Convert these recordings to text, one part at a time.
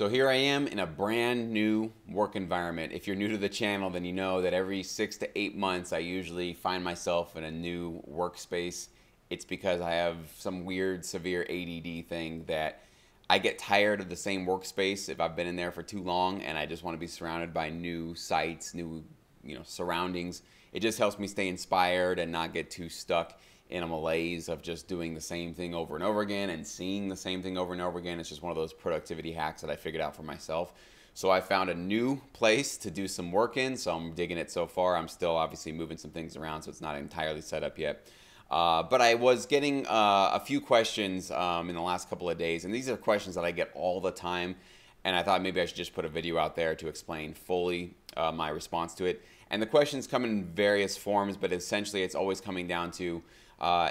So here I am in a brand new work environment. If you're new to the channel, then you know that every 6 to 8 months I usually find myself in a new workspace. It's because I have some weird, severe ADD thing that I get tired of the same workspace if I've been in there for too long, and I just want to be surrounded by new sights, new surroundings. It just helps me stay inspired and not get too stuck in a malaise of just doing the same thing over and over again and seeing the same thing over and over again. It's just one of those productivity hacks that I figured out for myself. So I found a new place to do some work in, so I'm digging it so far. I'm still obviously moving some things around, so it's not entirely set up yet. But I was getting a few questions in the last couple of days, and these are questions that I get all the time, and I thought maybe I should just put a video out there to explain fully my response to it. And the questions come in various forms, but essentially it's always coming down to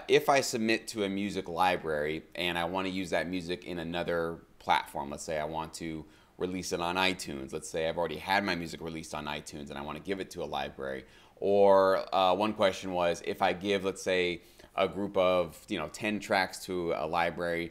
if I submit to a music library and I want to use that music in another platform, let's say I want to release it on iTunes. Let's say I've already had my music released on iTunes and I want to give it to a library. Or one question was, if I give, let's say, a group of 10 tracks to a library,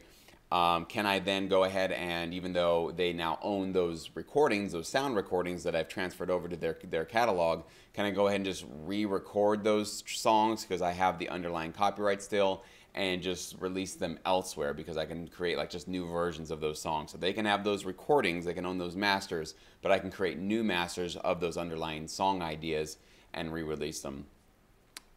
can I then go ahead and, even though they now own those recordings, those sound recordings that I've transferred over to their catalog, can I go ahead and just re-record those songs because I have the underlying copyright still, and just release them elsewhere because I can create like just new versions of those songs. So they can have those recordings, they can own those masters, but I can create new masters of those underlying song ideas and re-release them.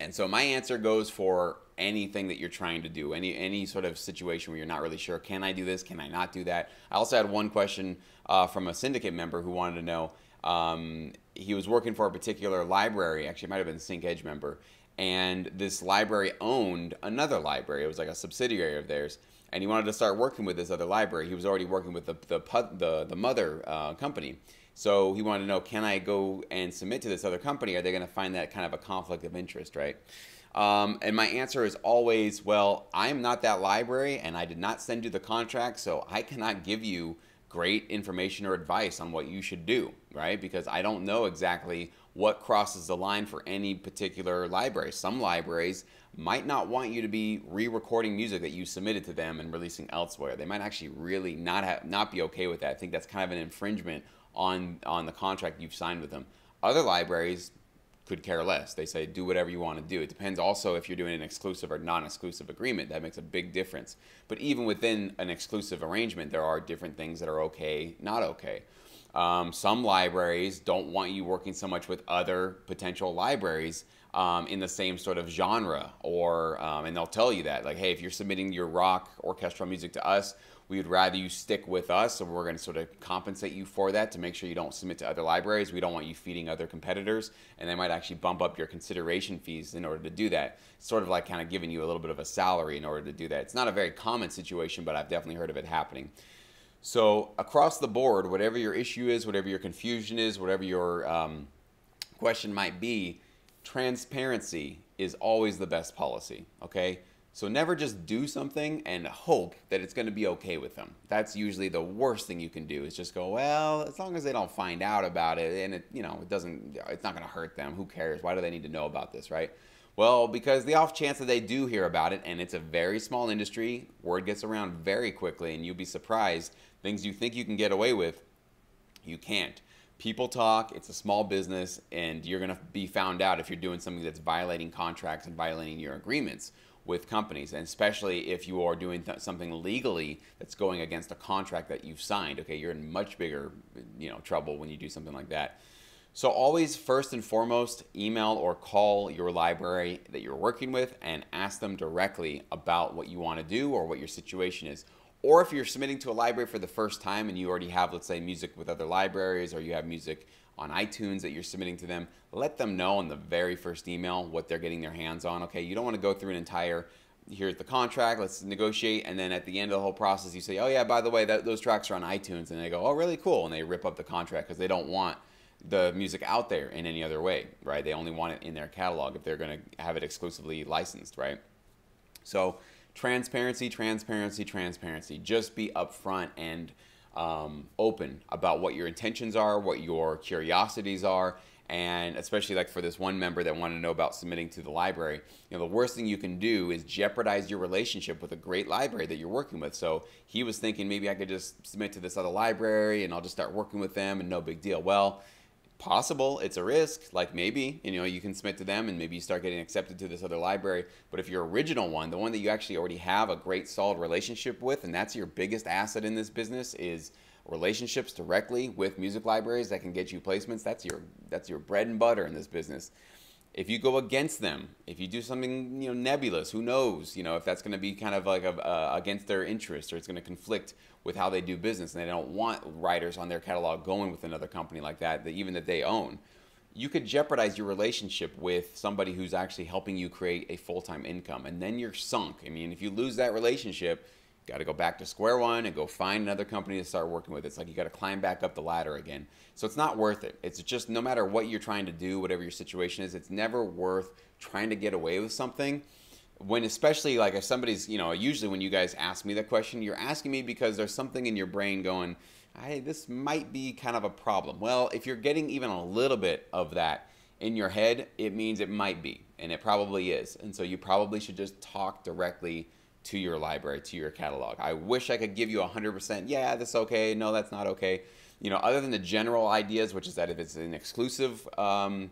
And so my answer goes for anything that you're trying to do, any sort of situation where you're not really sure, can I do this, can I not do that? I also had one question from a syndicate member who wanted to know, he was working for a particular library, actually it might have been a Sync Edge member, and this library owned another library. It was like a subsidiary of theirs, and he wanted to start working with this other library. He was already working with the mother company. So he wanted to know, can I go and submit to this other company? Are they going to find that kind of a conflict of interest, right? And my answer is always, well, I'm not that library and I did not send you the contract, so I cannot give you great information or advice on what you should do, right? Because I don't know exactly what crosses the line for any particular library. Some libraries might not want you to be re-recording music that you submitted to them and releasing elsewhere. They might actually really not be okay with that. I think that's kind of an infringement on the contract you've signed with them. Other libraries could care less. They say do whatever you want to do. It depends also if you're doing an exclusive or non-exclusive agreement. That makes a big difference. But even within an exclusive arrangement, there are different things that are okay, not okay. Some libraries don't want you working so much with other potential libraries in the same sort of genre, or and they'll tell you that, like, hey, if you're submitting your rock orchestral music to us, we would rather you stick with us, so we're going to sort of compensate you for that to make sure you don't submit to other libraries. We don't want you feeding other competitors, and they might actually bump up your consideration fees in order to do that. It's sort of like kind of giving you a little bit of a salary in order to do that. It's not a very common situation, but I've definitely heard of it happening. So across the board, whatever your issue is, whatever your confusion is, whatever your question might be, transparency is always the best policy, okay? So never just do something and hope that it's going to be okay with them. That's usually the worst thing you can do, is just go, well, as long as they don't find out about it and it's not going to hurt them. Who cares? Why do they need to know about this, right? Well, because the off chance that they do hear about it, and it's a very small industry, word gets around very quickly, and you'll be surprised. Things you think you can get away with, you can't. People talk, it's a small business, and you're going to be found out if you're doing something that's violating contracts and violating your agreements with companies, and especially if you are doing something legally that's going against a contract that you've signed. Okay, you're in much bigger trouble when you do something like that. So always, first and foremost, email or call your library that you're working with and ask them directly about what you want to do or what your situation is. Or if you're submitting to a library for the first time and you already have, let's say, music with other libraries, or you have music on iTunes that you're submitting to them, let them know in the very first email what they're getting their hands on. Okay, you don't want to go through an entire, here's the contract, let's negotiate, and then at the end of the whole process you say, oh yeah, by the way, those tracks are on iTunes, and they go, oh really cool, and they rip up the contract because they don't want the music out there in any other way, right? They only want it in their catalog if they're going to have it exclusively licensed, right? So transparency, transparency, transparency. Just be upfront and open about what your intentions are, what your curiosities are, And especially like for this one member that wanted to know about submitting to the library, the worst thing you can do is jeopardize your relationship with a great library that you're working with. So he was thinking maybe I could just submit to this other library and I'll just start working with them and no big deal. Well, possible, it's a risk. Like maybe, you can submit to them and maybe you start getting accepted to this other library. But if your original one, the one that you actually already have a great solid relationship with, and that's your biggest asset in this business, is relationships directly with music libraries that can get you placements. That's your bread and butter in this business. If you go against them, if you do something nebulous, who knows if that's going to be kind of like against their interest, or it's going to conflict with how they do business, and they don't want writers on their catalog going with another company like that even that they own. You could jeopardize your relationship with somebody who's actually helping you create a full-time income, and then you're sunk. I mean, if you lose that relationship, got to go back to square one and go find another company to start working with. It's like you got to climb back up the ladder again. So it's not worth it. It's just, no matter what you're trying to do, whatever your situation is, it's never worth trying to get away with something. When, especially like if somebody's, usually when you guys ask me that question, you're asking me because there's something in your brain going, hey, this might be kind of a problem. Well, if you're getting even a little bit of that in your head, it means it might be, and it probably is. And so you probably should just talk directly to your library, to your catalog. I wish I could give you 100%, yeah, that's okay, no, that's not okay. Other than the general ideas, which is that if it's an exclusive contract,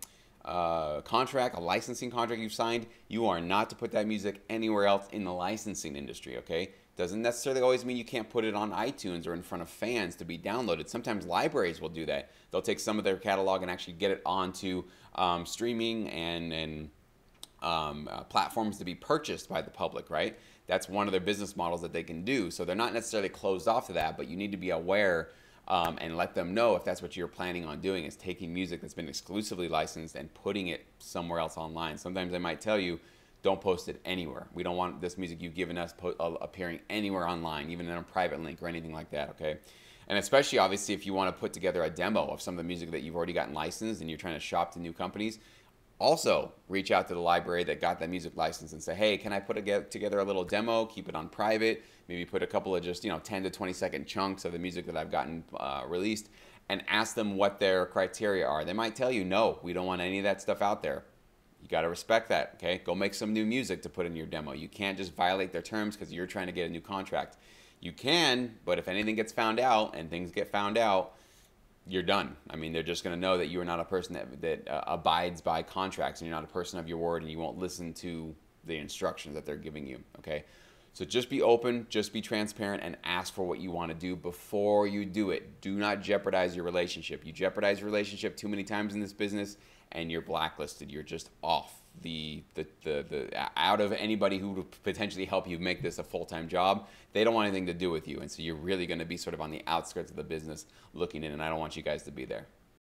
a licensing contract you've signed, you are not to put that music anywhere else in the licensing industry, okay? Doesn't necessarily always mean you can't put it on iTunes or in front of fans to be downloaded. Sometimes libraries will do that. They'll take some of their catalog and actually get it onto streaming and platforms to be purchased by the public, right? That's one of their business models that they can do. So they're not necessarily closed off to that, but you need to be aware and let them know if that's what you're planning on doing, is taking music that's been exclusively licensed and putting it somewhere else online. Sometimes they might tell you, don't post it anywhere. We don't want this music you've given us appearing anywhere online, even in a private link or anything like that, okay? And especially, obviously, if you want to put together a demo of some of the music that you've already gotten licensed and you're trying to shop to new companies, also reach out to the library that got that music license and say, hey, can I put together a little demo, keep it on private, maybe put a couple of just 10 to 20 second chunks of the music that I've gotten released, and ask them what their criteria are. They might tell you, no, we don't want any of that stuff out there. You got to respect that, okay? Go make some new music to put in your demo. You can't just violate their terms because you're trying to get a new contract. You can, but if anything gets found out, and things get found out, you're done. I mean, they're just going to know that you are not a person that abides by contracts, and you're not a person of your word, and you won't listen to the instructions that they're giving you, okay? So just be open, just be transparent, and ask for what you want to do before you do it. Do not jeopardize your relationship. You jeopardize your relationship too many times in this business, and you're blacklisted. You're just off out of anybody who would potentially help you make this a full-time job. They don't want anything to do with you, and so you're really going to be sort of on the outskirts of the business looking in, and I don't want you guys to be there.